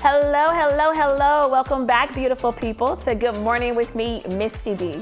Hello, hello, hello. Welcome back, beautiful people, to Good Morning with me, Misti B.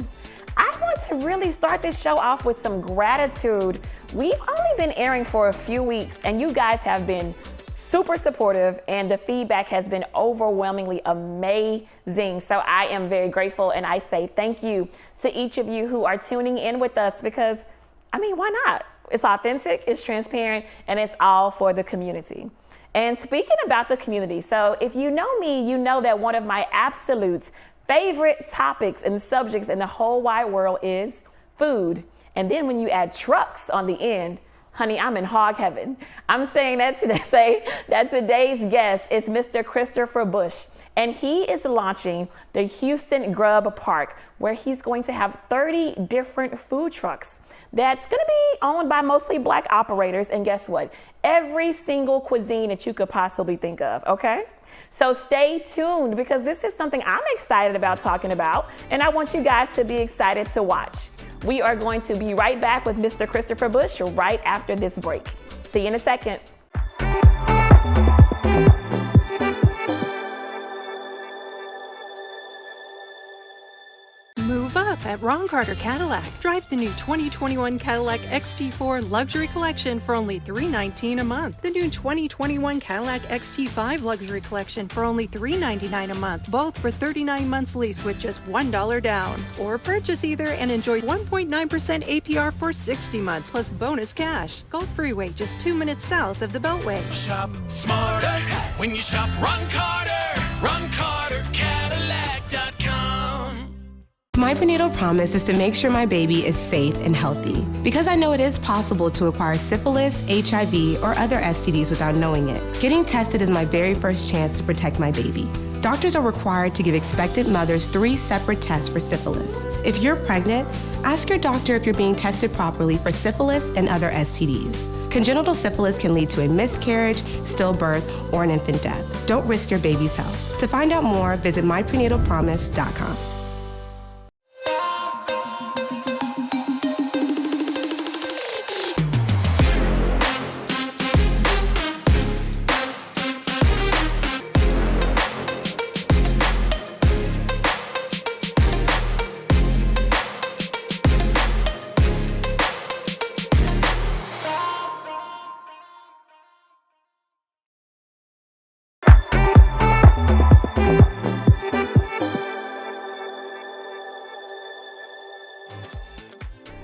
I want to really start this show off with some gratitude. We've only been airing for a few weeks, and you guys have been super supportive, and the feedback has been overwhelmingly amazing. So I am very grateful, and I say thank you to each of you who are tuning in with us because, why not? It's authentic, it's transparent, and it's all for the community. And speaking about the community, so if you know me, you know that one of my absolute favorite topics and subjects in the whole wide world is food. And then when you add trucks on the end, honey, I'm in hog heaven. I'm saying that today's guest is Mr. Christopher Bush. And he is launching the Houston Grub Park, where he's going to have 30 different food trucks that's going to be owned by mostly Black operators. And guess what? Every single cuisine that you could possibly think of, okay? So stay tuned because this is something I'm excited about talking about, and I want you guys to be excited to watch. We are going to be right back with Mr. Christopher Bush right after this break. See you in a second. Move up at Ron Carter Cadillac. Drive the new 2021 Cadillac XT4 Luxury Collection for only $319 a month. The new 2021 Cadillac XT5 Luxury Collection for only $399 a month. Both for 39 months lease with just $1 down. Or purchase either and enjoy 1.9% APR for 60 months plus bonus cash. Gulf Freeway, just 2 minutes south of the Beltway. Shop smarter when you shop Ron Carter. Ron Carter Cadillac.com. My prenatal promise is to make sure my baby is safe and healthy because I know it is possible to acquire syphilis, HIV, or other STDs without knowing it. Getting tested is my very first chance to protect my baby. Doctors are required to give expectant mothers 3 separate tests for syphilis. If you're pregnant, ask your doctor if you're being tested properly for syphilis and other STDs. Congenital syphilis can lead to a miscarriage, stillbirth, or an infant death. Don't risk your baby's health. To find out more, visit myprenatalpromise.com.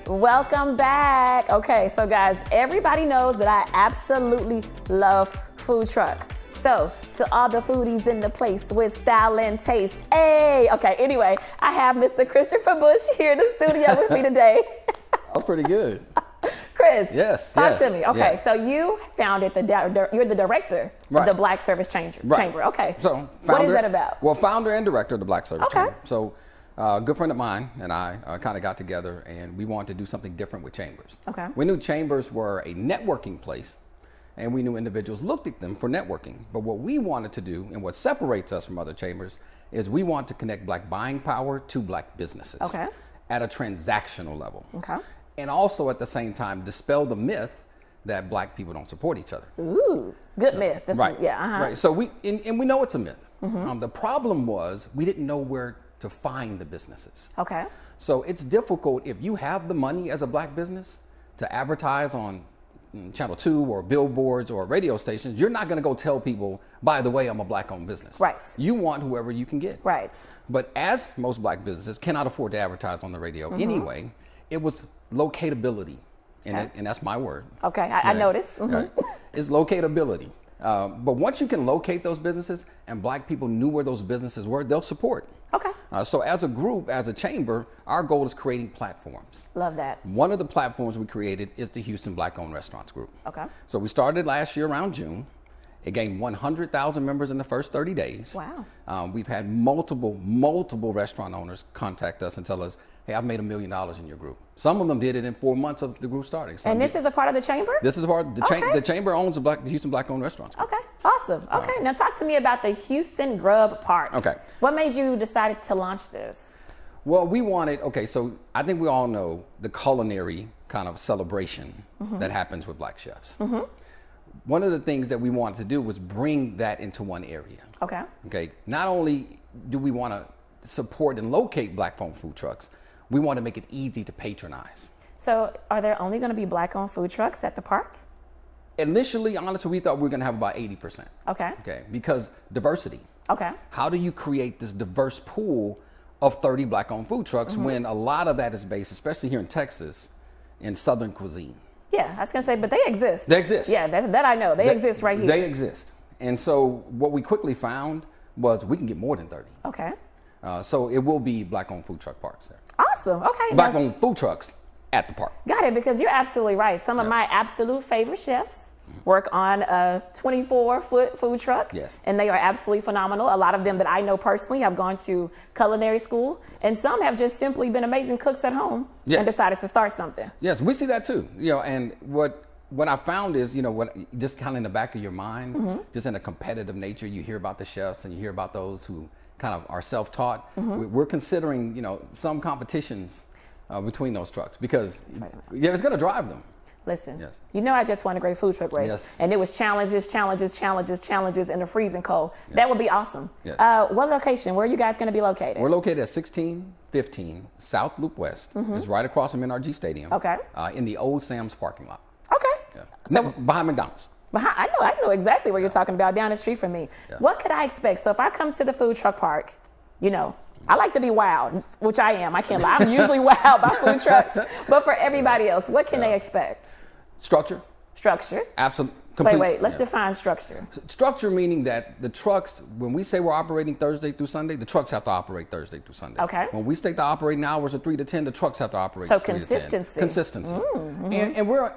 Welcome back. Okay, so guys, everybody knows that I absolutely love food trucks. So to all the foodies in the place with style and taste, hey, okay, anyway, I have Mr. Christopher Bush here in the studio with me today. That was pretty good. Chris, yes, talk to me. Okay, yes. So you founded you're the director of the Black Service Chamber. Okay, so what is that about? Well, founder and director of the Black Service Okay. Chamber. So a good friend of mine and I kind of got together and we wanted to do something different with chambers. Okay. We knew chambers were a networking place and we knew individuals looked at them for networking. But what we wanted to do and what separates us from other chambers is we want to connect Black buying power to Black businesses. Okay. At a transactional level. Okay. And also at the same time dispel the myth that Black people don't support each other. Ooh, good myth. Right. Right. So we know it's a myth. Mm-hmm. The problem was we didn't know where to find the businesses. Okay. So it's difficult if you have the money as a Black business to advertise on Channel 2 or billboards or radio stations. You're not going to go tell people, by the way, I'm a Black-owned business. Right. You want whoever you can get. Right. But as most Black businesses cannot afford to advertise on the radio anyway, it was locatability. And that's my word. Okay, I noticed. Mm-hmm. Right? It's locatability. But once you can locate those businesses and Black people knew where those businesses were, they'll support. Okay. So as a group, as a chamber, our goal is creating platforms. Love that. One of the platforms we created is the Houston Black-owned Restaurants Group. Okay. So we started last year around June. It gained 100,000 members in the first 30 days. Wow. We've had multiple restaurant owners contact us and tell us, hey, I've made $1 million in your group. Some of them did it in 4 months of the group starting. And this is a part of the chamber? This is part of the the chamber owns the Houston Black-owned Restaurants Group. Okay, awesome. Okay, now talk to me about the Houston Grub Park. Okay. What made you decide to launch this? Well, we wanted, so I think we all know the culinary kind of celebration that happens with Black chefs. One of the things that we wanted to do was bring that into one area. Okay. Okay. Not only do we want to support and locate Black-owned food trucks, we want to make it easy to patronize. So are there only going to be Black-owned food trucks at the park? Initially, honestly, we thought we were going to have about 80%. Okay. Okay. Because diversity. Okay. How do you create this diverse pool of 30 Black-owned food trucks when a lot of that is based, especially here in Texas, in Southern cuisine? Yeah, I was going to say, but they exist. They exist. Yeah, that I know. They exist right here. They exist. And so what we quickly found was we can get more than 30. Okay. So it will be Black-owned food truck parks there. Awesome. Okay. Black-owned food trucks at the park. Got it, because you're absolutely right. Some of my absolute favorite chefs work on a 24-foot food truck. Yes. And they are absolutely phenomenal. A lot of them that I know personally have gone to culinary school, and some have just simply been amazing cooks at home and decided to start something. Yes, we see that too. And what I found is, what just kind of in the back of your mind, just in a competitive nature, you hear about the chefs and you hear about those who kind of are self-taught. We're considering, some competitions between those trucks because it's going to drive them. Listen, I just won a great food truck race, and it was challenges in the freezing cold. That would be awesome. What location? Where are you guys going to be located? We're located at 1615 South Loop West. It's right across from NRG Stadium. Okay. In the old Sam's parking lot. Okay. Yeah. So behind McDonald's. I know exactly where you're talking about, down the street from me. What could I expect? So if I come to the food truck park, I like to be wild, which I am. I can't lie. I'm usually wild by food trucks. But for everybody else, what can they expect? Structure. Structure? Absolutely. Wait. Let's define structure. Structure meaning that the trucks, when we say we're operating Thursday through Sunday, the trucks have to operate Thursday through Sunday. Okay. When we state the operating hours of 3 to 10, the trucks have to operate. So 3 consistency. To 10. Consistency.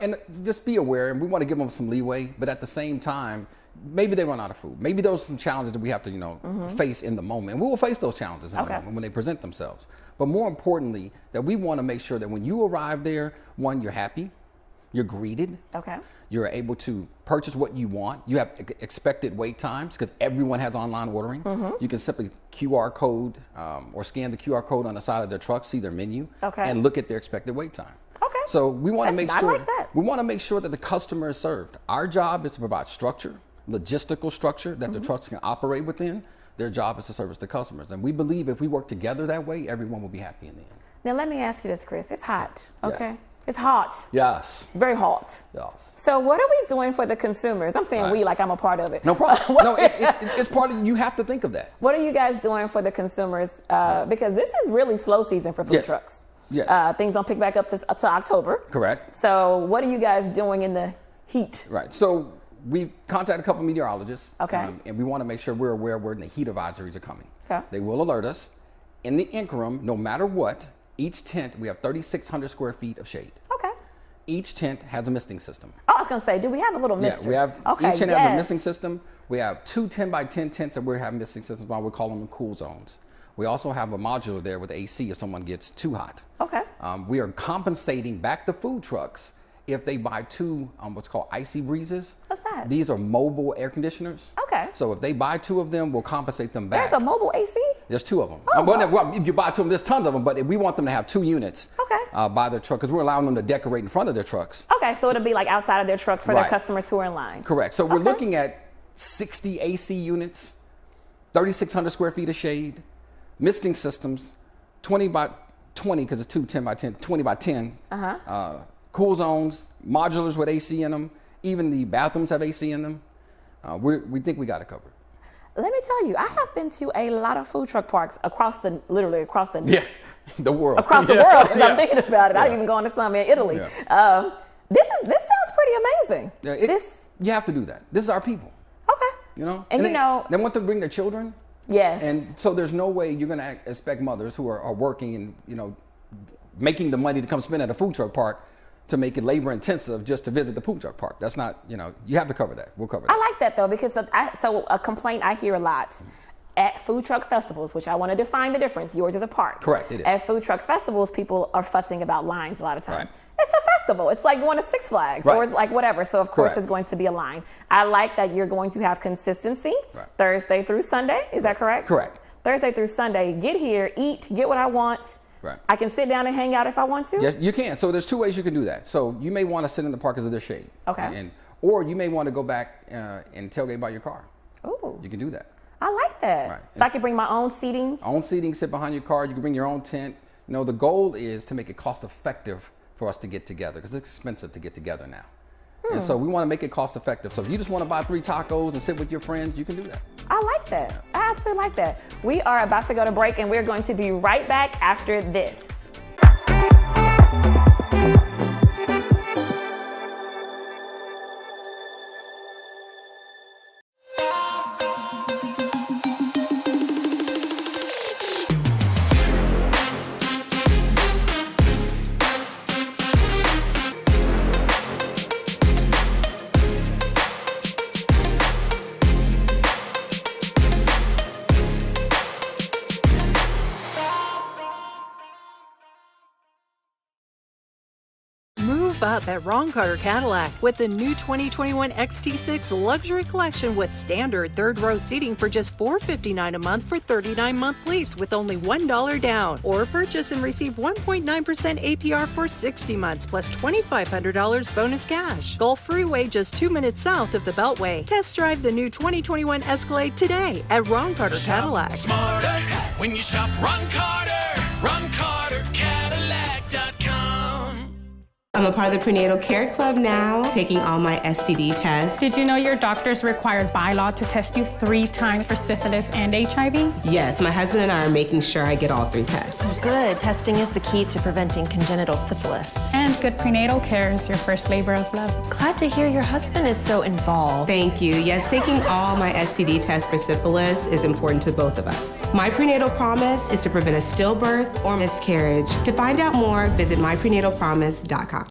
And just be aware, and we want to give them some leeway, but at the same time, maybe they run out of food. Maybe those are some challenges that we have to, face in the moment. And we will face those challenges in the moment when they present themselves. But more importantly, that we want to make sure that when you arrive there, one, you're happy, you're greeted. Okay. You're able to purchase what you want. You have expected wait times because everyone has online ordering. You can simply QR code or scan the QR code on the side of their truck, see their menu, and look at their expected wait time. Okay. So we want to make sure. I like that. We want to make sure that the customer is served. Our job is to provide structure, logistical structure that the trucks can operate within. Their job is to service the customers, and we believe if we work together that way, everyone will be happy in the end. Now let me ask you this, Chris. It's hot. Yes. Okay. It's hot. Yes. Very hot. Yes. So what are we doing for the consumers? I'm saying we like I'm a part of it. No problem. No, it's part of, you have to think of that. What are you guys doing for the consumers? Because this is really slow season for food trucks. Yes. Things don't pick back up to October. Correct. So what are you guys doing in the heat? Right. So we contacted a couple of meteorologists. Okay. And we want to make sure we're aware when the heat advisories are coming. Okay. They will alert us. In the interim, no matter what, each tent, we have 3,600 square feet of shade. Okay. Each tent has a misting system. Oh, I was going to say, do we have a little mister? Yeah, we have, okay, each tent has a misting system. We have 2 10 by 10 tents that we're having misting systems on. We call them cool zones. We also have a modular there with AC if someone gets too hot. Okay. We are compensating back the food trucks if they buy 2 what's called icy breezes. What's that? These are mobile air conditioners. Okay. So if they buy 2 of them, we'll compensate them back. There's a mobile AC? There's 2 of them. Oh, well, if you buy 2 of them, there's tons of them, but we want them to have 2 units by their truck because we're allowing them to decorate in front of their trucks. Okay, so it'll be like outside of their trucks for their customers who are in line. Correct. So we're looking at 60 AC units, 3,600 square feet of shade, misting systems, 20 by 20 because it's 2 10 by 10, 20 by 10. Cool zones, modulars with AC in them. Even the bathrooms have AC in them. We think we got it covered. Let me tell you, I have been to a lot of food truck parks literally across the world. Across the world, as I'm thinking about it. I've even gone to some in Italy. Yeah. This sounds pretty amazing. Yeah, you have to do that. This is our people. Okay. And they want to bring their children. Yes. And so there's no way you're going to expect mothers who are working and making the money to come spend at a food truck park to make it labor intensive just to visit the food truck park. That's not, you have to cover that. We'll cover that. I like that though, because so a complaint I hear a lot at food truck festivals, which I want to define the difference. Yours is a park. Correct, it is. At food truck festivals, people are fussing about lines a lot of time. Right. It's a festival. It's like going to Six Flags or it's like whatever. So of course there's going to be a line. I like that you're going to have consistency Thursday through Sunday. Is that correct? Correct. Thursday through Sunday, get here, eat, get what I want. Right. I can sit down and hang out if I want to? Yes, you can. So there's 2 ways you can do that. So you may want to sit in the park because of their shade. Okay. Or you may want to go back and tailgate by your car. Ooh. You can do that. I like that. Right. So I can bring my own seating. Own seating, sit behind your car. You can bring your own tent. You know, the goal is to make it cost effective for us to get together because it's expensive to get together now. And so we want to make it cost effective. So if you just want to buy 3 tacos and sit with your friends, you can do that. I like that. I absolutely like that. We are about to go to break and we're going to be right back after this. Move up at Ron Carter Cadillac with the new 2021 XT6 Luxury Collection with standard third row seating for just $459 a month for 39-month lease with only $1 down. Or purchase and receive 1.9% APR for 60 months plus $2,500 bonus cash. Gulf Freeway just 2 minutes south of the Beltway. Test drive the new 2021 Escalade today at Ron Carter Cadillac. Smarter when you shop Ron Carter. RonCarterCadillac.com. I'm a part of the Prenatal Care Club now, taking all my STD tests. Did you know your doctor's required by law to test you 3 times for syphilis and HIV? Yes, my husband and I are making sure I get all 3 tests. Good. Testing is the key to preventing congenital syphilis. And good prenatal care is your first labor of love. Glad to hear your husband is so involved. Thank you. Yes, taking all my STD tests for syphilis is important to both of us. My prenatal promise is to prevent a stillbirth or miscarriage. To find out more, visit myprenatalpromise.com.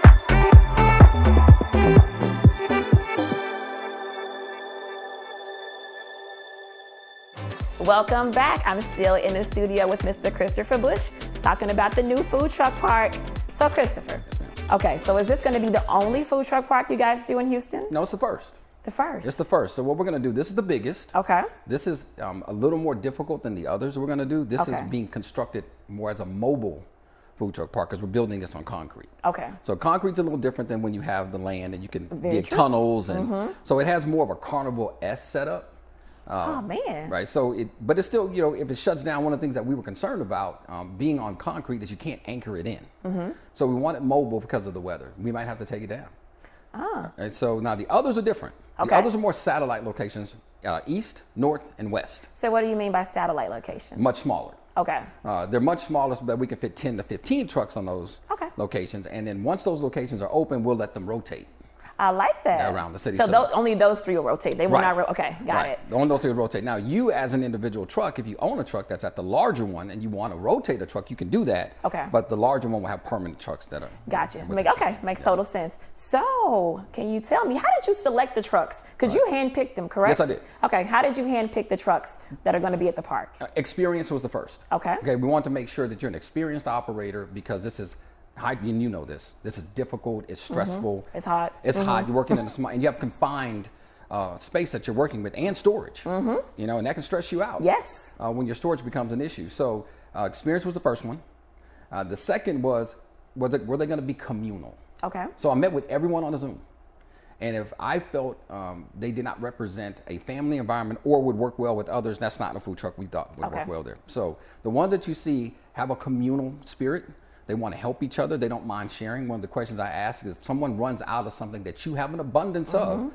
Welcome back. I'm still in the studio with Mr. Christopher Bush talking about the new food truck park. So Christopher, Yes, ma'am. okay, so is this going to be the only food truck park you guys do in Houston? No, it's the first. The first? It's the first. So what we're going to do, this is the biggest. Okay. This is a little more difficult than the others we're going to do. This is Okay. being constructed more as a mobile food truck park because we're building this on concrete. Okay. So concrete's a little different than when you have the land and you can Very dig true. tunnels. And so it has more of a carnival-esque setup. Oh, man. Right. So but it's still, you know, if it shuts down, one of the things that we were concerned about being on concrete is you can't anchor it in. So we want it mobile because of the weather. We might have to take it down. And so now the others are different. Okay. The others are more satellite locations, east, north, and west. So what do you mean by satellite location? Much smaller. Okay. They're much smaller so that we can fit 10 to 15 trucks on those Okay. locations. And then once those locations are open, we'll let them rotate. I like that. Around the city. So So- only those 3 will rotate. They will Right. not okay, got it. Only those things rotate. Now, you as an individual truck, if you own a truck that's at the larger one and you want to rotate a truck, you can do that. Okay. But the larger one will have permanent trucks that are. Gotcha. with the system. Makes total sense. So, can you tell me, how did you select the trucks? Because you handpicked them, correct? Yes, I did. Okay, how did you handpick the trucks that are going to be at the park? Experience was the first. Okay. Okay. We want to make sure that you're an experienced operator because this is. And you know this. This is difficult. It's stressful. It's hot. It's hot. You're working in a small, and you have confined space that you're working with and storage. You know, and that can stress you out. Yes. When your storage becomes an issue. So, experience was the first one. The second were they going to be communal? Okay. So I met with everyone on the Zoom, and if I felt they did not represent a family environment or would work well with others, that's not a food truck we thought would Okay. work well there. So the ones that you see have a communal spirit. They want to help each other. They don't mind sharing. One of the questions I ask is, if someone runs out of something that you have an abundance of,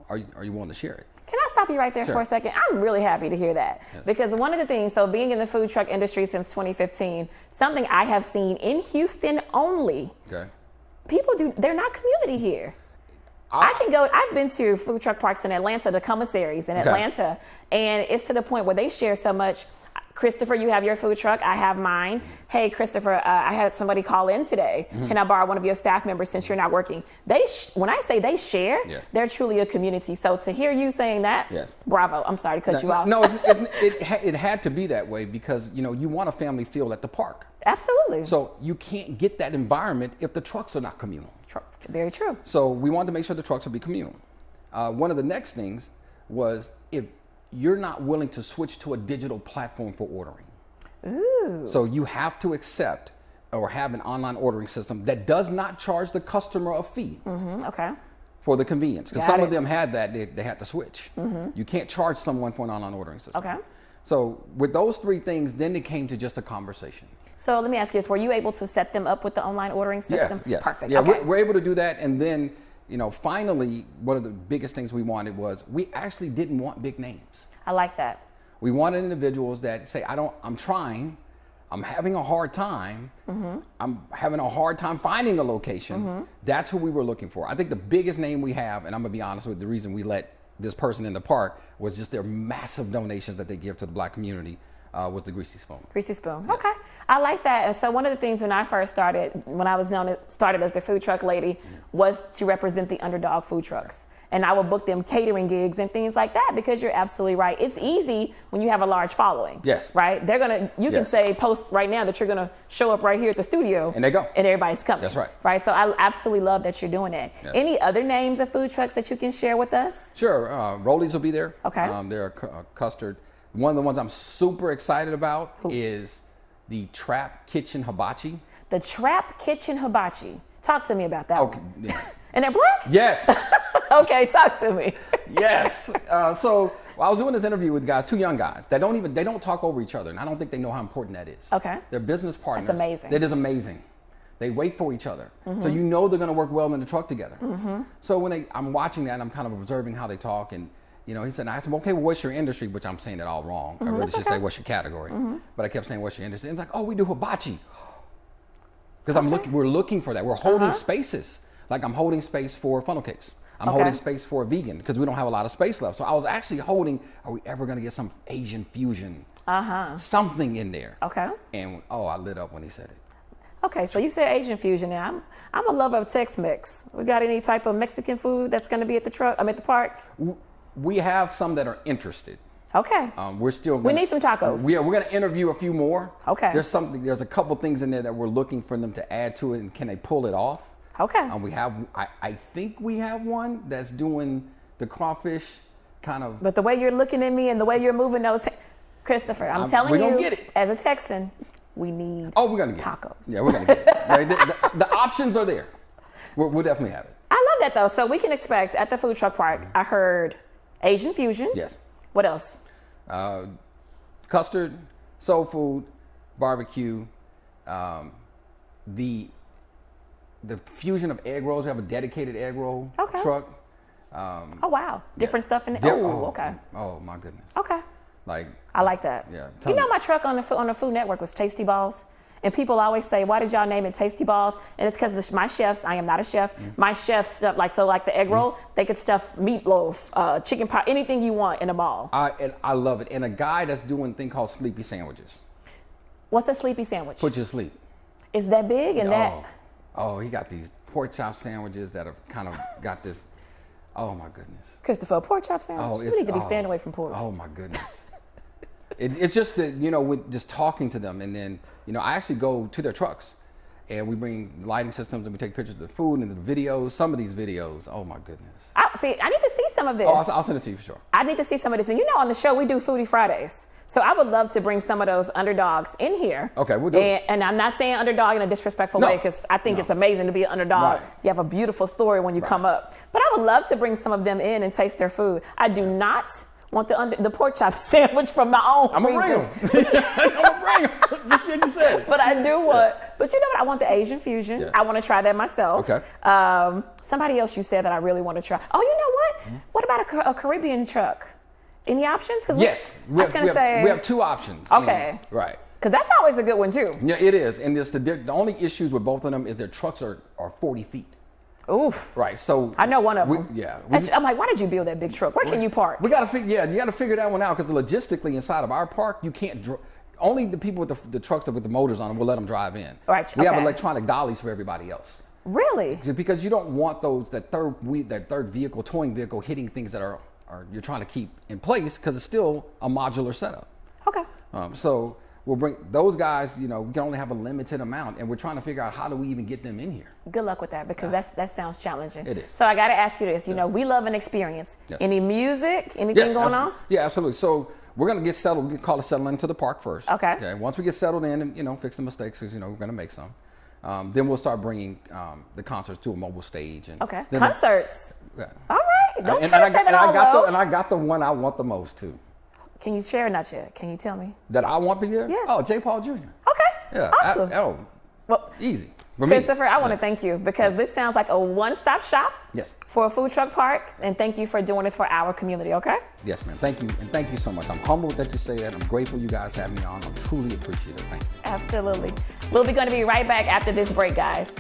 are you willing to share it? Can I stop you right there Sure. for a second? I'm really happy to hear that. Because one of the things, so being in the food truck industry since 2015, something I have seen in Houston only, Okay. they're not community here. I've been to food truck parks in Atlanta, the commissaries in Okay. Atlanta, and it's to the point where they share so much. Christopher, you have your food truck, I have mine. Hey, Christopher, I had somebody call in today. Can I borrow one of your staff members since you're not working? When I say they share, Yes. they're truly a community. So to hear you saying that, Yes. bravo. I'm sorry to cut you off. No, it had to be that way because you want a family feel at the park. Absolutely. So you can't get that environment if the trucks are not communal. Very true. So we wanted to make sure the trucks would be communal. One of the next things was if you're not willing to switch to a digital platform for ordering. Ooh. So you have to accept or have an online ordering system that does not charge the customer a fee. Okay. for the convenience. Because Got some it. of them had that, they had to switch. You can't charge someone for an online ordering system. Okay. So with those three things, then it came to just a conversation. So let me ask you this: were you able to set them up with the online ordering system? Yeah, yes. Perfect. Yeah, Okay. we're able to do that. And then, finally, one of the biggest things we wanted was we actually didn't want big names. I like that. We wanted individuals that say, I'm trying, I'm having a hard time, I'm having a hard time finding a location. That's who we were looking for. I think the biggest name we have, and I'm gonna be honest with you, the reason we let this person in the park was just their massive donations that they give to the Black community, was the Greasy Spoon. Greasy Spoon. Yes. Okay. I like that. And so one of the things when I first started, when I was started as the food truck lady, was to represent the underdog food trucks. And I would book them catering gigs and things like that, because you're absolutely right. It's easy when you have a large following. Yes. Right? You can Yes. say, post right now that you're going to show up right here at the studio. And they go. And everybody's coming. That's right. Right? So I absolutely love that you're doing that. Yeah. Any other names of food trucks that you can share with us? Sure, Rollies will be there. Okay. They're custard. One of the ones I'm super excited about is the Trap Kitchen Hibachi. The Trap Kitchen Hibachi. Talk to me about that Okay. one. And they're Black? Yes. Okay, talk to me. Yes. So I was doing this interview with guys, two young guys that they don't talk over each other, and I don't think they know how important that is. Okay. They're business partners. That's amazing. That is amazing. They wait for each other, so they're going to work well in the truck together. So when I'm watching that, and I'm kind of observing how they talk, and he said, I asked him, okay, well, what's your industry? Which I'm saying it all wrong. I really That's should okay. say, what's your category? But I kept saying, what's your industry? And it's like, oh, we do hibachi. Because we're looking for that. We're holding spaces. Like I'm holding space for funnel cakes. I'm holding space for a vegan because we don't have a lot of space left. So I was actually holding, are we ever going to get some Asian fusion? Something in there. Okay. And I lit up when he said it. Okay, so you said Asian fusion. Now I'm a lover of Tex-Mex. We got any type of Mexican food that's going to be at the park? We have some that are interested. Okay. We're still. We need some tacos. We're going to interview a few more. Okay. There's a couple things in there that we're looking for them to add to it, and can they pull it off? Okay. I think we have one that's doing the crawfish kind of. But the way you're looking at me and the way you're moving those, Christopher, I'm telling we're gonna you, get it. as a Texan, we need we're going to get tacos. it. Yeah, we're going to get it. Right? The options are there. We'll definitely have it. I love that though. So we can expect at the food truck park, I heard Asian fusion. Yes. What else? Custard, soul food, barbecue, the fusion of egg rolls. We have a dedicated egg roll truck. Oh wow, different stuff in it. Okay. Oh my goodness. Okay. Like I like that. Yeah. You know, my truck on the Food Network was Tasty Balls. And people always say, why did y'all name it Tasty Balls? And it's because my chefs, I am not a chef, my chefs stuff, like the egg roll, they could stuff meatloaf, chicken pie, anything you want in a ball. I love it. And a guy that's doing a thing called sleepy sandwiches. What's a sleepy sandwich? Put you to sleep. Is that big? And that? Oh, he got these pork chop sandwiches that have kind of got this, oh my goodness. Christopher, a pork chop sandwich? You need to be staying away from pork. Oh my goodness. It's just that, with just talking to them, and then, I actually go to their trucks and we bring lighting systems and we take pictures of the food and the videos. Some of these videos, oh my goodness. I need to see some of this. Oh, I'll send it to you for sure. I need to see some of this. And on the show, we do Foodie Fridays. So I would love to bring some of those underdogs in here. Okay, we'll do it. And I'm not saying underdog in a disrespectful way, because I think it's amazing to be an underdog. Right. You have a beautiful story when you come up. But I would love to bring some of them in and taste their food. I do not want the pork chop sandwich from my own. I'm going to bring them. I'm going to bring them. Just get you said it. But I do want, but you know what? I want the Asian fusion. Yes. I want to try that myself. Okay. Somebody else you said that I really want to try. Oh, you know what? What about a Caribbean truck? Any options? Yes. I was going to say. We have two options. Okay. Right. Because that's always a good one too. Yeah, it is. And the only issues with both of them is their trucks are 40 feet. Oof. Right. So I know one of them. Yeah. I'm like, why did you build that big truck? Where can you park? We got to figure. Yeah, you got to figure that one out, because logistically inside of our park, you can't. Only the people with the trucks with the motors on them will let them drive in. Right. We have okay. electronic dollies for everybody else. Really? Because you don't want that third vehicle, towing vehicle, hitting things that are you're trying to keep in place, because it's still a modular setup. Okay. So we'll bring those guys. We can only have a limited amount, and we're trying to figure out how do we even get them in here. Good luck with that, because that sounds challenging. It is. So I got to ask you this. We love an experience. Yes. Any music? Anything going on? Yeah, absolutely. So we're going to get settled. We call it settling into the park first. Okay. Once we get settled in and, fix the mistakes, because, we're going to make some. Then we'll start bringing the concerts to a mobile stage. And Okay. then Concerts. Yeah. All right. Don't And try to say that all low. and I got the one I want the most too. Can you share or not yet? Can you tell me? That I want to be there? Yes. Oh, J. Paul Jr. Okay. Yeah. Awesome. Well, Easy. For me. Christopher, I want to Yes. thank you because this sounds like a one-stop shop Yes. for a food truck park. And thank you for doing this for our community, okay? Yes, ma'am. Thank you. And thank you so much. I'm humbled that you say that. I'm grateful you guys have me on. I truly appreciate it. Thank you. Absolutely. We'll be going to be right back after this break, guys.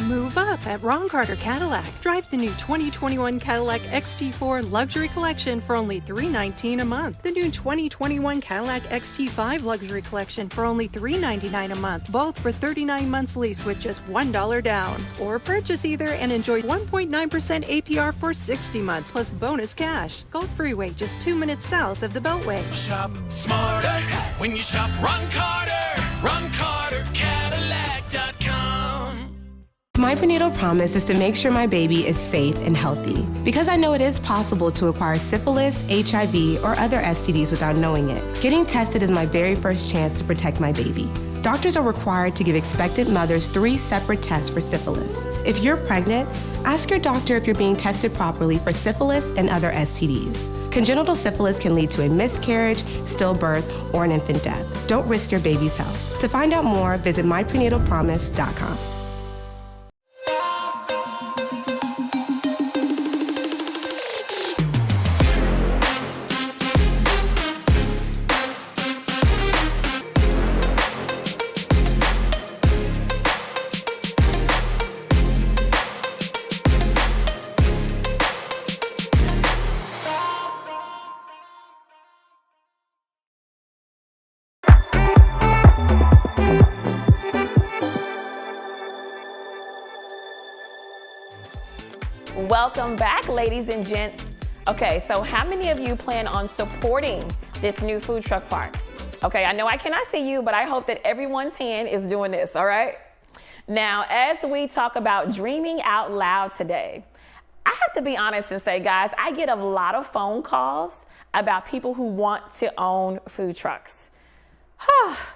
Move up at Ron Carter Cadillac. Drive the new 2021 Cadillac XT4 Luxury Collection for only $319 a month. The new 2021 Cadillac XT5 Luxury Collection for only $399 a month. Both for 39 months lease with just $1 down. Or purchase either and enjoy 1.9% APR for 60 months plus bonus cash. Gulf Freeway, just 2 minutes south of the Beltway. Shop smarter when you shop Ron Carter. RonCarterCadillac.com. My prenatal promise is to make sure my baby is safe and healthy because I know it is possible to acquire syphilis, HIV, or other STDs without knowing it. Getting tested is my very first chance to protect my baby. Doctors are required to give expectant mothers 3 separate tests for syphilis. If you're pregnant, ask your doctor if you're being tested properly for syphilis and other STDs. Congenital syphilis can lead to a miscarriage, stillbirth, or an infant death. Don't risk your baby's health. To find out more, visit myprenatalpromise.com. Welcome back, ladies and gents. Okay, so how many of you plan on supporting this new food truck park? Okay, I know I cannot see you, but I hope that everyone's hand is doing this, all right? Now, as we talk about dreaming out loud today, I have to be honest and say, guys, I get a lot of phone calls about people who want to own food trucks.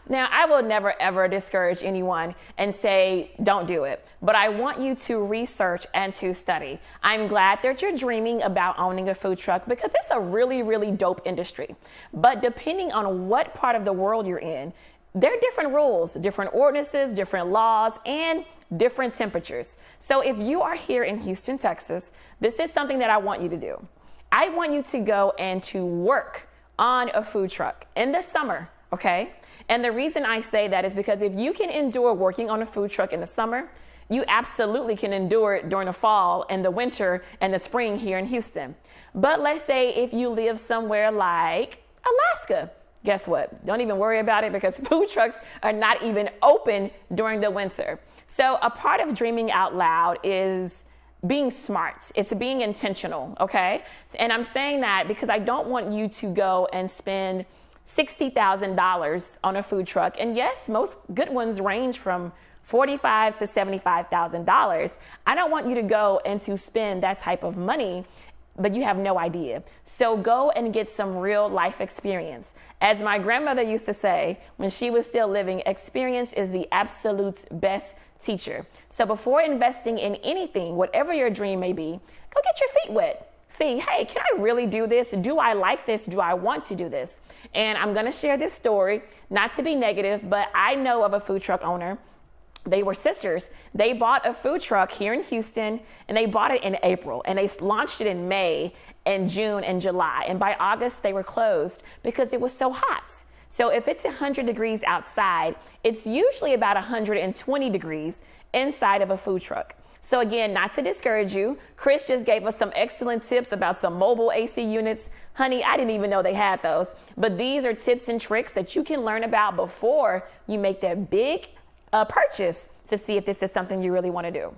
Now, I will never, ever discourage anyone and say, don't do it. But I want you to research and to study. I'm glad that you're dreaming about owning a food truck because it's a really, really dope industry. But depending on what part of the world you're in, there are different rules, different ordinances, different laws, and different temperatures. So if you are here in Houston, Texas, this is something that I want you to do. I want you to go and to work on a food truck in the summer. Okay? And the reason I say that is because if you can endure working on a food truck in the summer, you absolutely can endure it during the fall and the winter and the spring here in Houston. But let's say if you live somewhere like Alaska, guess what? Don't even worry about it because food trucks are not even open during the winter. So a part of dreaming out loud is being smart. It's being intentional, okay? And I'm saying that because I don't want you to go and spend $60,000 on a food truck. And yes, most good ones range from $45,000 to $75,000. I don't want you to go and to spend that type of money, but you have no idea. So go and get some real life experience. As my grandmother used to say when she was still living, experience is the absolute best teacher. So before investing in anything, whatever your dream may be, go get your feet wet. See, hey, can I really do this? Do I like this? Do I want to do this? And I'm going to share this story, not to be negative, but I know of a food truck owner. They were sisters. They bought a food truck here in Houston, and they bought it in April, and they launched it in May and June and July. And by August, they were closed because it was so hot. So if it's 100 degrees outside, it's usually about 120 degrees inside of a food truck. So again, not to discourage you, Chris just gave us some excellent tips about some mobile AC units. Honey, I didn't even know they had those. But these are tips and tricks that you can learn about before you make that big purchase to see if this is something you really want to do.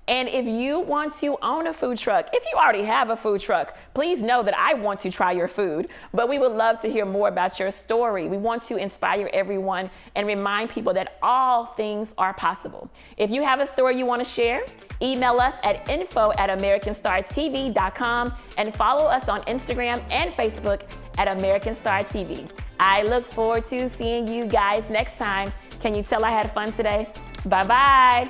And if you want to own a food truck, if you already have a food truck, please know that I want to try your food, but we would love to hear more about your story. We want to inspire everyone and remind people that all things are possible. If you have a story you want to share, email us at info@americanstartv.com and follow us on Instagram and Facebook at American Star TV. I look forward to seeing you guys next time. Can you tell I had fun today? Bye-bye.